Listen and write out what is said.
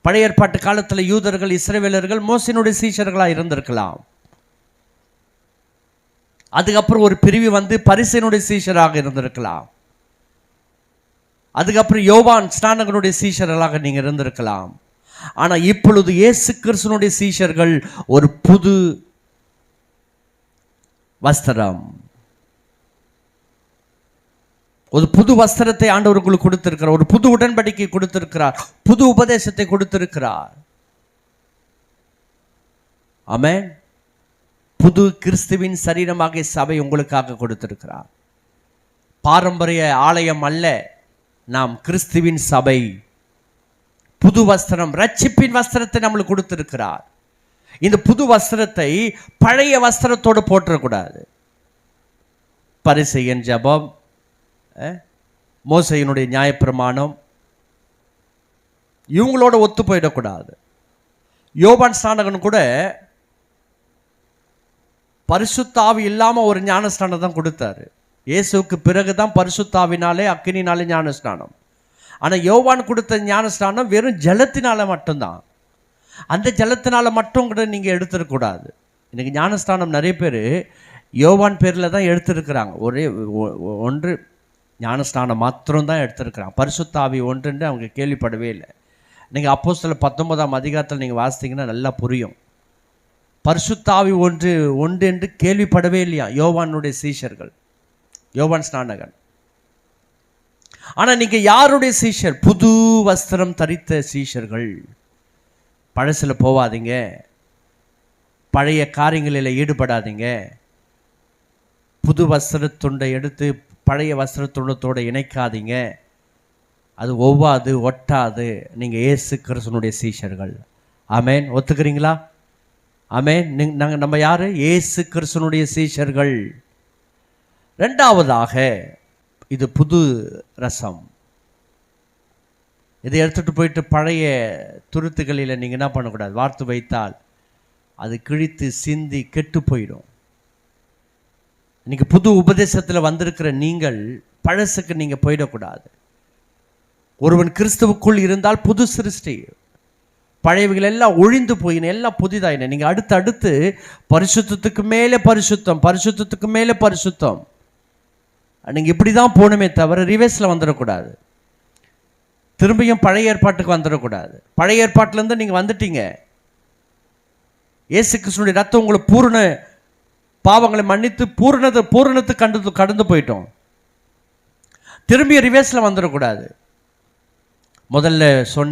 பழைய ஏற்பாட்டு காலத்தில் யூதர்கள், இஸ்ரவேலர்கள் மோசேயினுடைய சீஷர்களாக இருந்திருக்கலாம். அதுக்கப்புறம் ஒரு பிரிவு வந்து பரிசேயனுடைய சீஷராக இருந்திருக்கலாம். அதுக்கப்புறம் யோவான் ஸ்நானகனுடைய சீஷர்களாக நீங்க இருந்திருக்கலாம். ஆனா இப்பொழுது இயேசு கிறிஸ்துவினுடைய சீஷர்கள் ஒரு புது வஸ்திரம், ஒரு புது வஸ்திரத்தை ஆண்டவர் உங்களுக்கு கொடுத்திருக்கிறார். ஒரு புது உடன்படிக்கை கொடுத்திருக்கிறார். புது உபதேசத்தை கொடுத்திருக்கிறார். ஆமென். புது கிறிஸ்துவின் சரீரமாக சபை உங்களுக்காக கொடுத்திருக்கிறார். பாரம்பரிய ஆலயம் அல்ல, நாம் கிறிஸ்துவின் சபை. புது வஸ்திரம், ரட்சிப்பின் வஸ்திரத்தை நம்மளுக்கு கொடுத்திருக்கிறார். இந்த புது வஸ்திரத்தை பழைய வஸ்திரத்தோடு போற்றக்கூடாது. பரிசேயன் ஜெபம், மோசேயினுடைய நியாயப்பிரமாணம், இவங்களோட ஒத்து போயிடக்கூடாது. யோவான் ஸ்நானகன் கூட பரிசுத்த ஆவி இல்லாம ஒரு ஞானஸ்நானம் தான் கொடுத்தாரு. இயேசுக்கு பிறகுதான் பரிசுத்த ஆவினாலே அக்கினினாலே ஞானஸ்நானம். ஆனா யோவான் கொடுத்த ஞானஸ்நானம் வெறும் ஜலத்தினால மட்டும்தான். அந்த ஜலத்தினால மட்டும் கூட நீங்க எடுத்துடக்கூடாது. இன்னைக்கு ஞானஸ்நானம் நிறைய பேர் யோவான் பேரில் தான் எடுத்திருக்கிறாங்க. ஒரே ஒன்று ஞானஸ்நானம் மாத்திரம்தான் எடுத்திருக்கிறாங்க. பரிசுத்த ஆவி ஒன்றுன்னு அவங்க கேள்விப்படவே இல்லை. நீங்கள் அப்போஸ்தலர் 19ஆம் அதிகாரத்தில் நீங்கள் வாசித்தீங்கன்னா நல்லா புரியும். பரிசுத்த ஆவி ஒன்று என்று கேள்விப்படவே இல்லையா யோவானுடைய சீஷர்கள், யோவான் ஸ்நானகன். ஆனால் நீங்கள் யாருடைய சீஷர்? புது வஸ்திரம் தரித்த சீஷர்கள். பழசில் போவாதீங்க, பழைய காரியங்களில் ஈடுபடாதீங்க. புது வஸ்திரத்துண்டை எடுத்து பழைய வஸ்திரத்துண்டத்தோடு இணைக்காதீங்க. அது ஒவ்வாது, ஒட்டாது. நீங்கள் இயேசு கிறிஸ்துவினுடைய சீஷர்கள். ஆமென். ஒத்துக்கிறீங்களா? ஆமென். நம்ம யாரு? இயேசு கிறிஸ்துவினுடைய சீஷர்கள். ரெண்டாவதாக, இது புது ரசம். இதை எடுத்துகிட்டு போயிட்டு பழைய துருத்துகளில் நீங்கள் என்ன பண்ணக்கூடாது? வார்த்து வைத்தால் அது கிழித்து சிந்தி கெட்டு போயிடும். இன்னைக்கு புது உபதேசத்தில் வந்திருக்கிற நீங்கள் பழசுக்கு நீங்கள் போயிடக்கூடாது. ஒருவன் கிறிஸ்துவுக்குள் இருந்தால் புது சிருஷ்டி. பழையவைகள் எல்லாம் ஒழிந்து போயின, எல்லாம் புதிதாயின. நீங்கள் அடுத்து பரிசுத்தத்துக்கு மேலே பரிசுத்தம், பரிசுத்தத்துக்கு மேலே பரிசுத்தம். நீங்கள் இப்படி தான் போகணுமே தவிர ரிவர்ஸில் வந்துடக்கூடாது. திரும்பியும் பழைய ஏற்பாட்டுக்கு வந்துடக்கூடாது. பழைய ஏற்பாட்டிலேருந்து நீங்கள் வந்துட்டீங்க. இயேசு கிறிஸ்துவினுடைய ரத்தம் உங்களை பூரண பாவங்களை மன்னித்து பூரணத்தை கடந்து போயிட்டோம். திரும்பிய ரிவர்ஸில் வந்துடக்கூடாது. முதல்ல சொன்ன